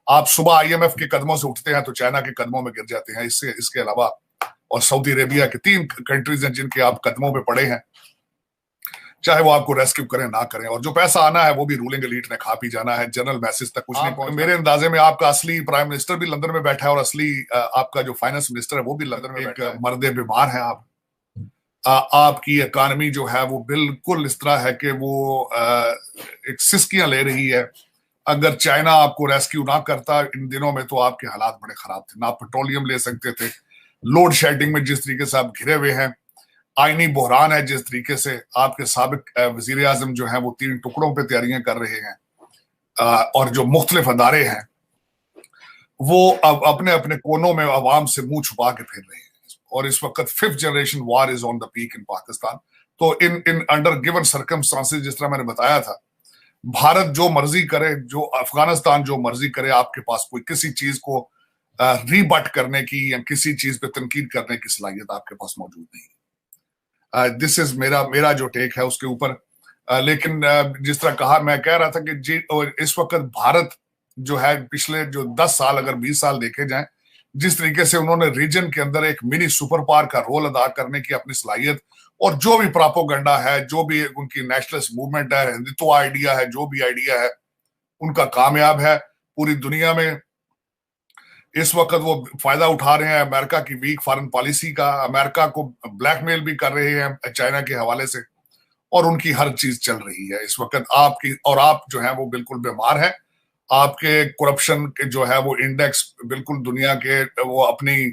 आप सुबह आईएमएफ के कदमों से उठते हैं तो चाइना के कदमों में गिर जाते हैं। इससे इसके अलावा और सऊदी अरेबिया के 3 कंट्रीज हैं जिनके आप कदमों पे पड़े हैं, चाहे वो आपको रेस्क्यू करें ना करें। और जो पैसा आना है वो भी रूलिंग एलीट ने खा पी जाना है, जनरल मैसेज तक कुछ नहीं पहुंचना। मेरे अंदाजे में आपका असली प्राइम मिनिस्टर भी लंदन में बैठा है और असली आपका जो फाइनेंस मिनिस्टर है वो भी लंदन में बैठा है। मर्दे बीमार हैं आप। आपकी इकॉनमी जो है वो बिल्कुल इस तरह है कि वो एक सिस्कियां ले रही है। अगर चाइना आपको रेस्क्यू ना करता इन दिनों में तो आपके हालात बड़े खराब थे ना। आप पेट्रोलियम ले सकते थे, लोड शेडिंग में जिस तरीके से आप घिरे हुए हैं, आईनी बहरान है जिस तरीके से आपके साबिक वजीर आजम जो है वो 3 टुकड़ों पे तैयारियां कर रहे हैं, और जो मुख्तलिफ अदारे हैं वो अब अपने अपने कोनों में अवाम से मुंह छुपा के फिर रहे हैं। और इस वक्त 5th generation war is on the peak in Pakistan. तो इन अंडर गिवन सर्कमस्टांसेस, जिस तरह मैंने बताया था, भारत जो मर्जी करे, जो अफगानिस्तान जो मर्जी करे, आपके पास कोई किसी चीज को रीबट करने की या किसी चीज पे तनकीद करने की सलाहियत आपके पास मौजूद नहीं। दिस इज मेरा जो टेक है उसके ऊपर। लेकिन जिस तरह कहा, मैं कह रहा था कि जी इस वक्त भारत जो है पिछले जो 10 साल अगर 20 साल देखे जाएं, जिस तरीके से उन्होंने रीजन के अंदर एक मिनी सुपर पावर का रोल अदा करने की अपनी सलाहियत, और जो भी प्रोपेगेंडा है, जो भी उनकी नेशनलिस्ट मूवमेंट है, हिंदुत्व आइडिया है, जो भी आइडिया है उनका कामयाब है पूरी दुनिया में। इस वक्त वो फायदा उठा रहे हैं अमेरिका की वीक फॉरेन पॉलिसी का, अमेरिका को ब्लैकमेल भी कर रहे हैं चाइना के हवाले से, और उनकी हर चीज चल रही है इस वक्त आपकी। और आप जो है वो बिल्कुल बीमार हैं। आपके करप्शन के जो है वो इंडेक्स बिल्कुल दुनिया के वो अपनी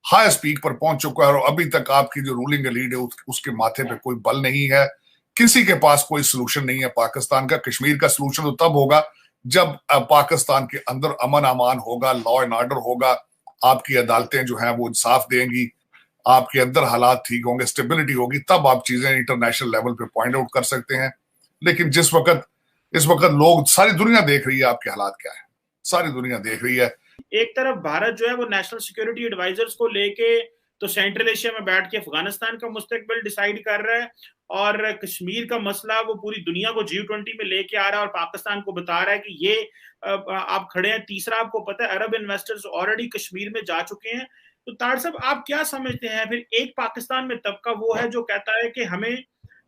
हाईएस्ट पीक पर पहुंच चुका है, और अभी तक आपकी जो रूलिंग लीड है उसके माथे पे कोई बल नहीं है। किसी के पास कोई सोल्यूशन नहीं है पाकिस्तान का। कश्मीर का सोल्यूशन तो तब होगा जब पाकिस्तान के अंदर अमन अमान होगा, लॉ एंड ऑर्डर होगा, आपकी अदालतें जो हैं वो इंसाफ देंगी, आपके अंदर हालात ठीक होंगे, स्टेबिलिटी होगी, तब आप चीजें इंटरनेशनल लेवल पे पॉइंट आउट कर सकते हैं। लेकिन इस वक्त लोग, सारी दुनिया देख रही है आपके हालात क्या है, सारी दुनिया देख रही है। एक तरफ भारत जो है वो नेशनल सिक्योरिटी एडवाइजर्स को लेके तो सेंट्रल एशिया में बैठ के अफगानिस्तान का मुस्तकबिल डिसाइड कर रहा है, और कश्मीर का मसला वो पूरी दुनिया को G20 में लेके आ रहा है और पाकिस्तान को बता रहा है कि ये आप खड़े हैं। तीसरा, आपको पता है अरब इन्वेस्टर्स ऑलरेडी कश्मीर में जा चुके हैं। तो तार साहब, आप क्या समझते हैं? फिर एक पाकिस्तान में तबका वो है जो कहता है कि हमें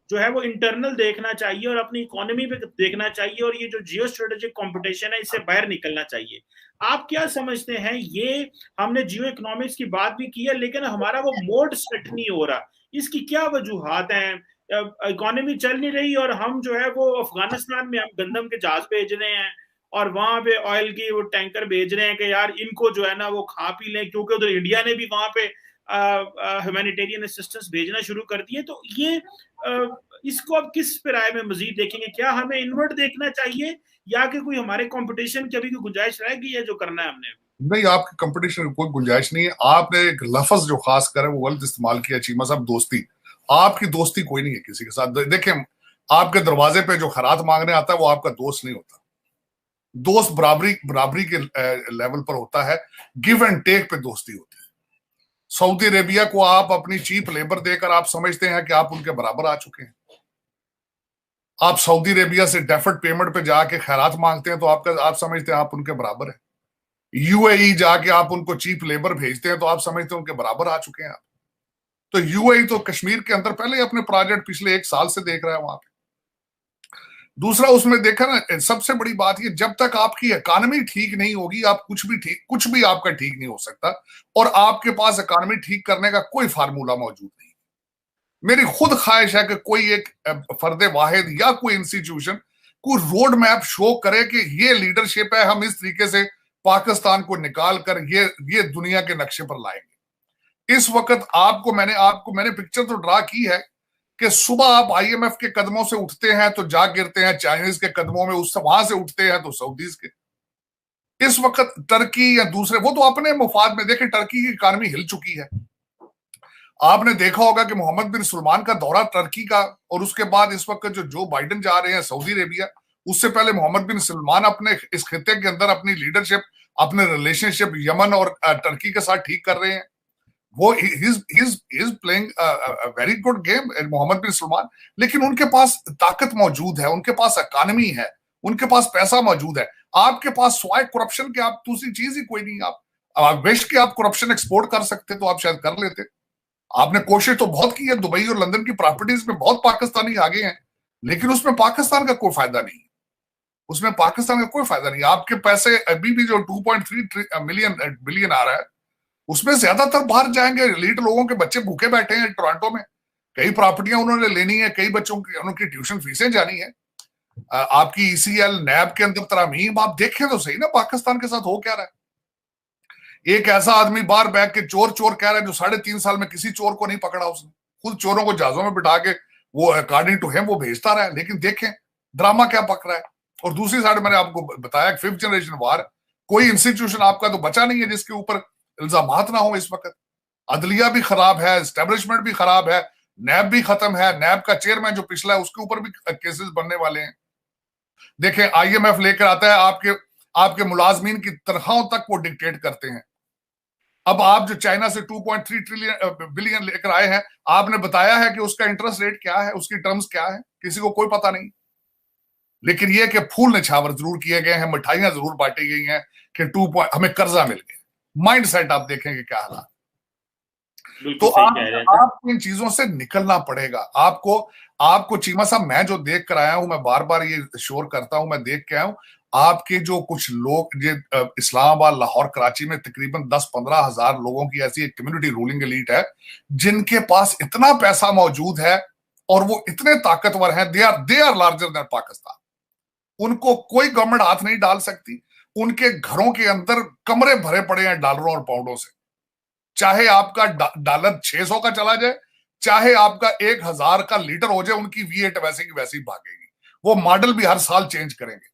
जो है वो इंटरनल देखना चाहिए और अपनी इकोनॉमी पे देखना चाहिए, और ये जो जियो स्ट्रेटेजिक कॉम्पिटिशन है इससे बाहर निकलना चाहिए। आप क्या समझते हैं? ये हमने जियो इकोनॉमिक्स की बात भी की है, लेकिन हमारा वो मोड सेट नहीं हो रहा। इसकी क्या वजूहात हैं? इकोनॉमी चल नहीं रही और हम जो है वो अफगानिस्तान में हम गंदम के जहाज भेज रहे हैं और वहां पे ऑयल की वो टैंकर भेज रहे हैं कि यार इनको जो है ना वो खा पी लें, क्योंकि उधर इंडिया ने भी वहां पे ह्यूमैनिटेरियन असिस्टेंस भेजना शुरू कर दिए। तो ये इसको अब किस राय में मजीद देखेंगे? क्या हमें इनवर्ट देखना चाहिए या कि कोई हमारे कंपटीशन की अभी कोई गुंजाइश रहेगी है जो करना है हमने? नहीं, आपकी कंपटीशन की कोई गुंजाइश नहीं है। आपने एक लफ्ज जो खास कर वो गलत इस्तेमाल किया चीमा साहब, दोस्ती। आपकी दोस्ती कोई नहीं है किसी के साथ। देखें, आपके दरवाजे पे जो खैरात मांगने आता है वो आपका दोस्त नहीं होता। दोस्त बराबरी के लेवल पर होता है, गिव एंड टेक पे दोस्ती होती है। सऊदी अरेबिया को आप अपनी चीप लेबर देकर आप समझते हैं कि आप उनके बराबर आ चुके हैं। आप सऊदी अरेबिया से डेफर्ड पेमेंट पे जाके खैरात मांगते हैं तो आप समझते हैं आप उनके बराबर है। यूएई जाके आप उनको चीप लेबर भेजते हैं तो आप समझते हैं उनके बराबर आ चुके हैं आप। तो यूएई तो कश्मीर के अंदर पहले ही अपने प्रोजेक्ट पिछले 1 साल से देख रहा है वहां पे। दूसरा, उसमें देखा ना, सबसे बड़ी बात ये, जब तक आपकी इकॉनमी ठीक नहीं होगी आप कुछ भी आपका ठीक नहीं हो सकता, और आपके पास इकॉनमी ठीक करने का कोई फार्मूला मौजूद नहीं। मेरी खुद ख्वाहिश है कि कोई एक फर्द वाहिद या कोई इंस्टीट्यूशन कोई रोड मैप शो करे कि ये लीडरशिप है, हम इस तरीके से पाकिस्तान को निकाल कर ये दुनिया के नक्शे पर लाएंगे। इस वक्त मैंने पिक्चर तो ड्रा की है कि सुबह आप आईएमएफ के कदमों से उठते हैं तो जा गिरते हैं चाइनीज के कदमों में, उससे वहां से उठते हैं तो सऊदीज के। इस वक्त टर्की या दूसरे वो तो अपने मुफाद में, देखें टर्की की इकॉनमी हिल चुकी है। आपने देखा होगा कि मोहम्मद बिन सलमान का दौरा टर्की का, और उसके बाद इस वक्त जो बाइडेन जा रहे हैं सऊदी अरेबिया, उससे पहले मोहम्मद बिन सलमान अपने इस खिते के अंदर अपनी लीडरशिप, अपने रिलेशनशिप यमन और टर्की के साथ ठीक कर रहे हैं। वो is playing very good game Mohammed bin Salman. लेकिन उनके पास ताकत मौजूद है, उनके पास इकॉनमी है, उनके पास पैसा मौजूद है। आपके पास स्वाय करप्शन के आप दूसरी चीज ही कोई नहीं। आप विश के आप करप्शन एक्सपोर्ट कर सकते तो आप शायद कर लेते। आपने कोशिश तो बहुत की है, दुबई और लंदन की प्रॉपर्टीज में बहुत पाकिस्तानी आगे हैं, लेकिन उसमें पाकिस्तान का कोई फायदा नहीं, उसमें पाकिस्तान का कोई फायदा नहीं। आपके पैसे अभी भी जो 2.3 बिलियन आ रहा है, उसमें ज्यादातर बाहर जाएंगे। एलीट लोगों के बच्चे भूखे बैठे हैं टोरंटो में, कई प्रॉपर्टियां उन्होंने लेनी है, कई बच्चों की उनकी ट्यूशन फीसें जानी है। आपकी ईसीएल नैब के अंदर तरामीम आप देखें तो सही ना, पाकिस्तान के साथ हो क्या रहा है। एक ऐसा आदमी बाहर बैठ के चोर चोर कह रहा है जो 3.5 साल में किसी चोर को नहीं पकड़ा, उसने खुद चोरों को जहाजों में बिठा के वो अकॉर्डिंग टू हिम वो भेजता रहा है। लेकिन देखें ड्रामा क्या पक रहा है। और दूसरी साइड मैंने आपको बताया 5th जनरेशन वार, कोई इंस्टीट्यूशन आपका तो बचा नहीं है जिसके ऊपर इल्जामात ना हो। इस वक्त अदलिया भी खराब है, एस्टेब्लिशमेंट भी खराब है, नैब भी खत्म है। नैब का चेयरमैन जो पिछला है उसके ऊपर भी केसेस बनने वाले हैं। देखें IMF लेकर आता है आपके मुलाजमीन की तनख्वाहों तक वो डिक्टेट करते हैं। अब आप जो चाइना से 2.3 बिलियन लेकर आए हैं, आपने बताया है कि उसका इंटरेस्ट रेट क्या है, उसकी टर्म्स क्या है, किसी को कोई पता नहीं। लेकिन यह कि फूल निछावर जरूर किए गए हैं, मिठाइयां जरूर बांटी गई हैं कि हमें कर्जा मिल गया। माइंड सेट आप देखेंगे क्या हालात। तो आपको इन चीजों से निकलना पड़ेगा। आपको चीमा साहब, मैं जो देख कर आया हूं, मैं बार बार ये शोर करता हूं, मैं देख के आया हूं, आपके जो कुछ लोग इस्लामाबाद, लाहौर, कराची में तकरीबन 10-15 हजार लोगों की ऐसी एक कम्युनिटी रूलिंग एलीट है जिनके पास इतना पैसा मौजूद है और वो इतने ताकतवर हैं, they are larger than Pakistan. उनको कोई गवर्नमेंट हाथ नहीं डाल सकती। उनके घरों के अंदर कमरे भरे पड़े हैं डॉलरों और पाउंडों से। चाहे आपका डॉलर 600 का चला जाए, चाहे आपका 1000 का लीटर हो जाए, उनकी V8 वैसे की वैसी भागेगी। वो मॉडल भी हर साल चेंज करेंगे।